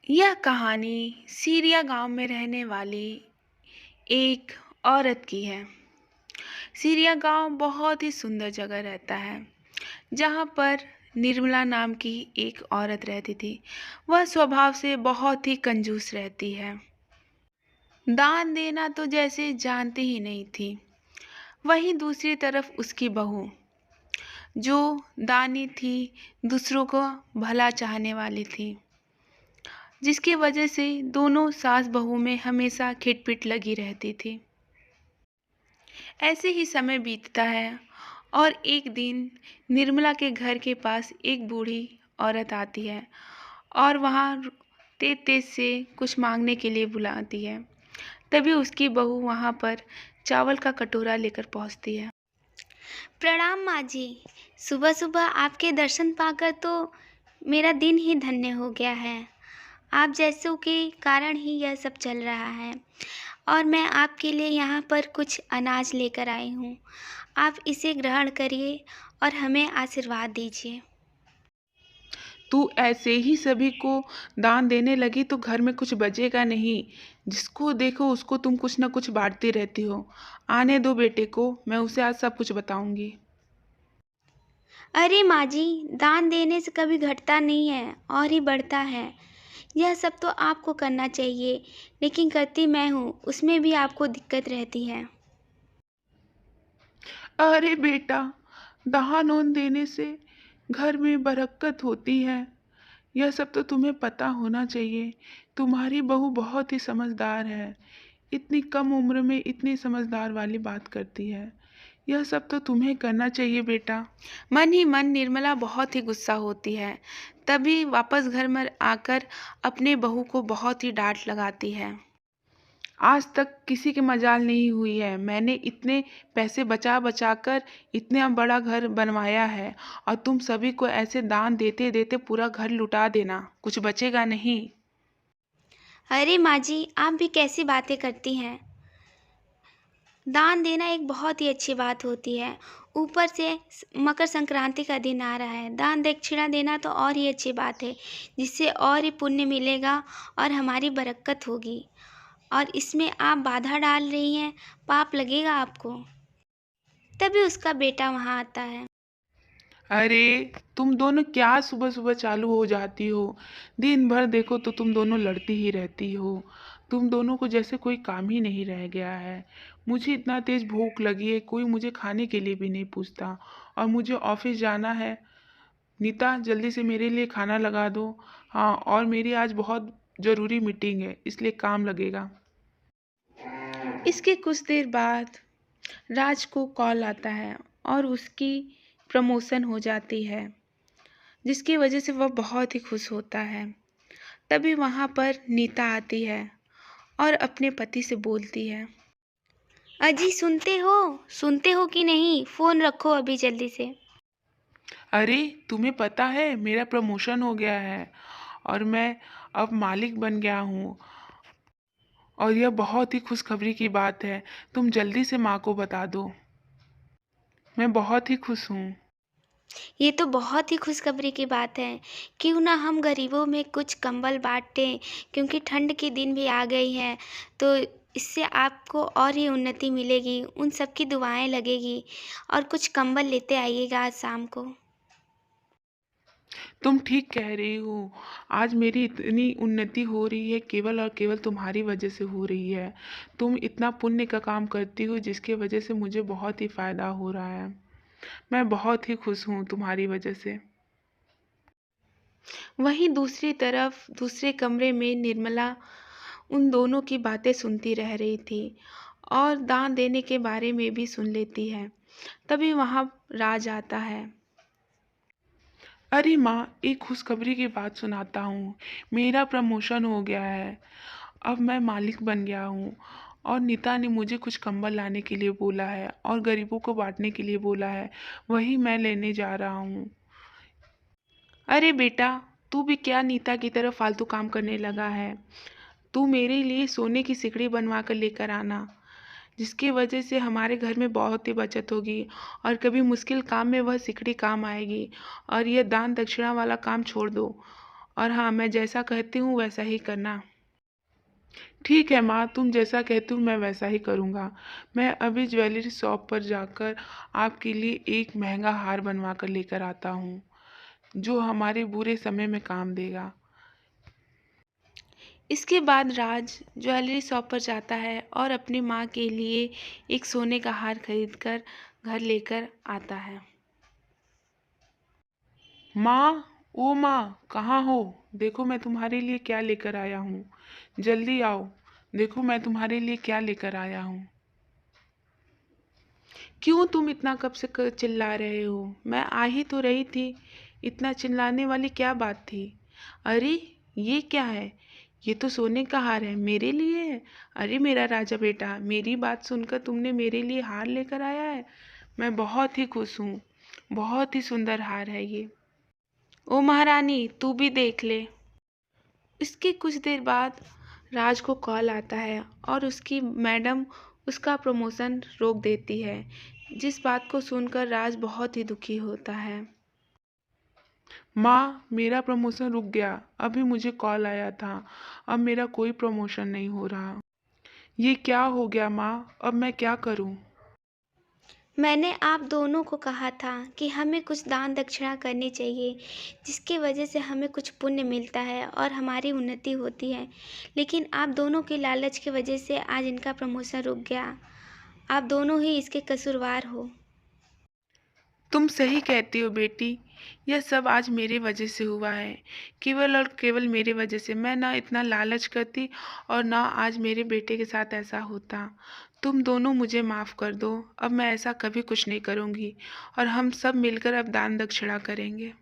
यह कहानी सीरिया गांव में रहने वाली एक औरत की है। सीरिया गांव बहुत ही सुंदर जगह रहता है, जहां पर निर्मला नाम की एक औरत रहती थी। वह स्वभाव से बहुत ही कंजूस रहती है। दान देना तो जैसे जानती ही नहीं थी। वहीं दूसरी तरफ उसकी बहू, जो दानी थी, दूसरों को भला चाहने वाली थी, जिसकी वजह से दोनों सास बहू में हमेशा खिटपिट लगी रहती थी। ऐसे ही समय बीतता है और एक दिन निर्मला के घर के पास एक बूढ़ी औरत आती है और वहाँ तेज तेज से कुछ मांगने के लिए बुलाती है। तभी उसकी बहू वहाँ पर चावल का कटोरा लेकर पहुँचती है। प्रणाम माँ जी। सुबह सुबह आपके दर्शन पाकर तो मेरा दिन ही धन्य हो गया है। आप जैसों के कारण ही यह सब चल रहा है और मैं आपके लिए यहाँ पर कुछ अनाज लेकर आई हूँ। आप इसे ग्रहण करिए और हमें आशीर्वाद दीजिए। तू ऐसे ही सभी को दान देने लगी तो घर में कुछ बचेगा नहीं। जिसको देखो उसको तुम कुछ न कुछ बांटती रहती हो। आने दो बेटे को, मैं उसे आज सब कुछ बताऊंगी। अरे माँ जी, दान देने से कभी घटता नहीं है और ही बढ़ता है। यह सब तो आपको करना चाहिए, लेकिन करती मैं हूँ, उसमें भी आपको दिक्कत रहती है। अरे बेटा, दान ओन देने से घर में बरकत होती है। यह सब तो तुम्हें पता होना चाहिए। तुम्हारी बहू बहुत ही समझदार है। इतनी कम उम्र में इतनी समझदार वाली बात करती है। यह सब तो तुम्हें करना चाहिए बेटा। मन ही मन निर्मला बहुत ही गुस्सा होती है। तभी वापस घर में आकर अपने बहू को बहुत ही डांट लगाती है। आज तक किसी की मजाल नहीं हुई है। मैंने इतने पैसे बचा बचा कर इतना बड़ा घर बनवाया है, और तुम सभी को ऐसे दान देते देते पूरा घर लुटा देना, कुछ बचेगा नहीं। अरे माँ जी, आप भी कैसी बातें करती हैं। दान देना एक बहुत ही अच्छी बात होती है। ऊपर से मकर संक्रांति का दिन आ रहा है। दान दक्षिणा देना तो और ही अच्छी बात है, जिससे और ही पुण्य मिलेगा और हमारी बरकत होगी। और इसमें आप बाधा डाल रही हैं, पाप लगेगा आपको। तभी उसका बेटा वहाँ आता है। अरे, तुम दोनों क्या सुबह सुबह चालू हो जाती हो। दिन भर देखो तो तुम दोनों लड़ती ही रहती हो। तुम दोनों को जैसे कोई काम ही नहीं रह गया है। मुझे इतना तेज भूख लगी है, कोई मुझे खाने के लिए भी नहीं पूछता। और मुझे ऑफिस जाना है। नीता, जल्दी से मेरे लिए खाना लगा दो। हाँ, और मेरी आज बहुत ज़रूरी मीटिंग है, इसलिए काम लगेगा। इसके कुछ देर बाद राज को कॉल आता है और उसकी प्रमोशन हो जाती है, जिसकी वजह से वह बहुत ही खुश होता है। तभी वहाँ पर नीता आती है और अपने पति से बोलती है। अजी, सुनते हो कि नहीं? फ़ोन रखो अभी जल्दी से। अरे, तुम्हें पता है मेरा प्रमोशन हो गया है और मैं अब मालिक बन गया हूँ। और यह बहुत ही खुशखबरी की बात है। तुम जल्दी से माँ को बता दो। मैं बहुत ही खुश हूँ। ये तो बहुत ही खुशखबरी की बात है। क्यों ना हम गरीबों में कुछ कंबल बाँटें, क्योंकि ठंड के दिन भी आ गई हैं, तो इससे आपको और ही उन्नति मिलेगी, उन सब की दुआएँ लगेगी। और कुछ कंबल लेते आइएगा आज शाम को। तुम ठीक कह रही हो। आज मेरी इतनी उन्नति हो रही है, केवल और केवल तुम्हारी वजह से हो रही है। तुम इतना पुण्य का काम करती हो, जिसके वजह से मुझे बहुत ही फायदा हो रहा है। मैं बहुत ही खुश हूँ तुम्हारी वजह से। वहीं दूसरी तरफ दूसरे कमरे में निर्मला उन दोनों की बातें सुनती रह रही थी और दान देने के बारे में भी सुन लेती है। तभी वहाँ राज आता है। अरे माँ, एक खुशखबरी की बात सुनाता हूँ। मेरा प्रमोशन हो गया है। अब मैं मालिक बन गया हूँ। और नीता ने मुझे कुछ कंबल लाने के लिए बोला है और गरीबों को बांटने के लिए बोला है। वही मैं लेने जा रहा हूँ। अरे बेटा, तू भी क्या नीता की तरह फालतू काम करने लगा है। तू मेरे लिए सोने की सिकड़ी बनवा कर लेकर आना, जिसकी वजह से हमारे घर में बहुत ही बचत होगी और कभी मुश्किल काम में वह सिकड़ी काम आएगी। और यह दान दक्षिणा वाला काम छोड़ दो और हाँ, मैं जैसा कहती हूँ वैसा ही करना। ठीक है माँ, तुम जैसा कहती हो मैं वैसा ही करूँगा। मैं अभी ज्वेलरी शॉप पर जाकर आपके लिए एक महँगा हार बनवा कर लेकर आता हूँ, जो हमारे बुरे समय में काम देगा। इसके बाद राज ज्वेलरी शॉप पर जाता है और अपनी माँ के लिए एक सोने का हार खरीदकर घर लेकर आता है। माँ, ओ माँ, कहाँ हो? देखो मैं तुम्हारे लिए क्या लेकर आया हूँ। जल्दी आओ, देखो मैं तुम्हारे लिए क्या लेकर आया हूँ। क्यों तुम इतना कब से चिल्ला रहे हो? मैं आ ही तो रही थी। इतना चिल्लाने वाली क्या बात थी? अरे, ये क्या है? ये तो सोने का हार है, मेरे लिए है। अरे मेरा राजा बेटा, मेरी बात सुनकर तुमने मेरे लिए हार लेकर आया है। मैं बहुत ही खुश हूँ। बहुत ही सुंदर हार है ये। ओ महारानी, तू भी देख ले। इसके कुछ देर बाद राज को कॉल आता है और उसकी मैडम उसका प्रमोशन रोक देती है, जिस बात को सुनकर राज बहुत ही दुखी होता है। माँ, मेरा प्रमोशन रुक गया। अभी मुझे कॉल आया था। अब मेरा कोई प्रमोशन नहीं हो रहा। ये क्या हो गया माँ? अब मैं क्या करूँ? मैंने आप दोनों को कहा था कि हमें कुछ दान दक्षिणा करनी चाहिए, जिसकी वजह से हमें कुछ पुण्य मिलता है और हमारी उन्नति होती है। लेकिन आप दोनों के लालच की वजह से आज इनका प्रमोशन रुक गया। आप दोनों ही इसके कसूरवार हो। तुम सही कहती हो बेटी। यह सब आज मेरे वजह से हुआ है। केवल और केवल मेरे वजह से। मैं ना इतना लालच करती और ना आज मेरे बेटे के साथ ऐसा होता। तुम दोनों मुझे माफ़ कर दो। अब मैं ऐसा कभी कुछ नहीं करूँगी और हम सब मिलकर अब दान दक्षिणा करेंगे।